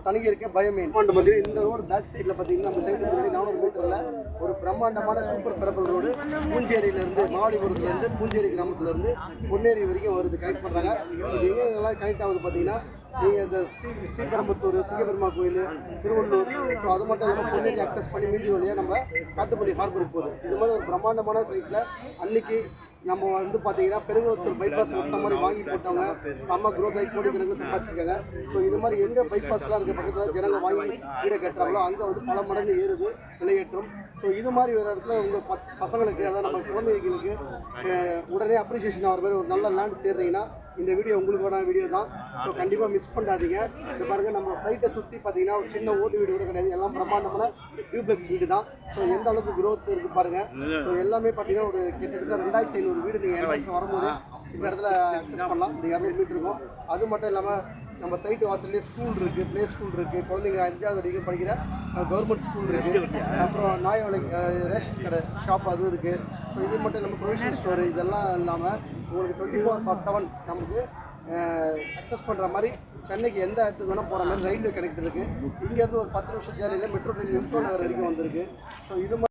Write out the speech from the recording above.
தனியாக இருக்க பயமே பார்த்தீங்கன்னா இந்த ரோடு பேக் சைடில் பார்த்தீங்கன்னா நம்ம சைடு முன்னாடி 400 மீட்டரில் ஒரு பிரம்மாண்டமான சூப்பர் பெரபல் ரோடு பூஞ்சேரியிலேருந்து மாவடிபுரத்துலேருந்து பூஞ்சேரி கிராமத்துலேருந்து பொன்னேரி வரைக்கும் வருது கனெக்ட் பண்ணுறாங்க. இது எங்கெல்லாம் கனெக்ட் ஆகுது பார்த்தீங்கன்னா நீங்கள் இந்த ஸ்ரீபெரும்புத்தூர் சிங்கப்பெருமா கோயில் திருவள்ளூர் ஸோ அது மட்டும் இல்லாமல் பொன்னேரி அக்சஸ் பண்ணி மீஞ்சி வழியாக நம்ம காட்டுப்பள்ளி ஹார்பருக்கு போகுது. இது மாதிரி ஒரு பிரம்மாண்டமான சைட்டில் அன்றைக்கி நம்ம வந்து பார்த்தீங்கன்னா பெருங்குளத்தூர் பைபாஸ் ஒட்ட மாதிரி வாங்கி போட்டவங்க செம்ம க்ரோத் ஆகி கோடிக்கணக்கில் சம்பாதிச்சிருக்காங்க. ஸோ இது மாதிரி எங்கே பைபாஸ்லாம் இருக்க பக்கத்தில் ஜனங்க வாங்கி வீடை கட்டுறாங்களோ அங்கே வந்து பல மடங்கு ஏறுது விலையேற்றம். ஸோ இது மாதிரி வேறு இடத்துல உங்கள் பசங்களுக்கு அதாவது நம்ம குழந்தைகளுக்கு உடனே அப்ரிசியேஷன் ஆகிற மாதிரி ஒரு நல்ல லேண்ட் தேடுறீங்கன்னா இந்த வீடியோ உங்களுக்கான வீடியோ தான். ஸோ கண்டிப்பாக மிஸ் பண்ணாதீங்க. இது பாருங்கள் நம்ம சைட்டை சுற்றி பார்த்தீங்கன்னா ஒரு சின்ன ஓட்டு வீடு கூட கிடையாது, எல்லாம் பிரம்மாண்டமான டியூப்ளெக்ஸ் வீடு தான். ஸோ எந்த அளவுக்கு க்ரோத் இருக்குது பாருங்கள். ஸோ எல்லாமே பார்த்தீங்கன்னா ஒரு கிட்டத்தட்ட 2500 வீடு நீங்கள் என்ட்ரன்ஸ் வரும்போது இந்த இடத்துல அக்சஸ் பண்ணலாம். இந்த 200 மீட்டர் இருக்கும். அது மட்டும் இல்லாமல் நம்ம சைட்டு வாசல்லேயே ஸ்கூல் இருக்குது, ப்ளே ஸ்கூல் இருக்குது, குழந்தைங்க 5வது வரைக்கும் படிக்கிற கவர்மெண்ட் ஸ்கூல் இருக்குது, அப்புறம் நாய் வலை ரேஷன் கடை ஷாப் அதுவும் இருக்குது. ஸோ இது மட்டும் இல்லாமல் ப்ரொவிஷனல் ஸ்டோரு இதெல்லாம் இல்லாமல் உங்களுக்கு 24/7 நமக்கு அக்சஸ் பண்ணுற மாதிரி சென்னைக்கு எந்த இடத்துக்கு வேணால் போகிற மாதிரி ரயில்வே கனெக்ட் இருக்குது. இங்கேருந்து ஒரு 10 நிமிஷம் ஜேர்னியில் மெட்ரோ ட்ரெயின் நகர் வரைக்கும் வந்திருக்கு. ஸோ இது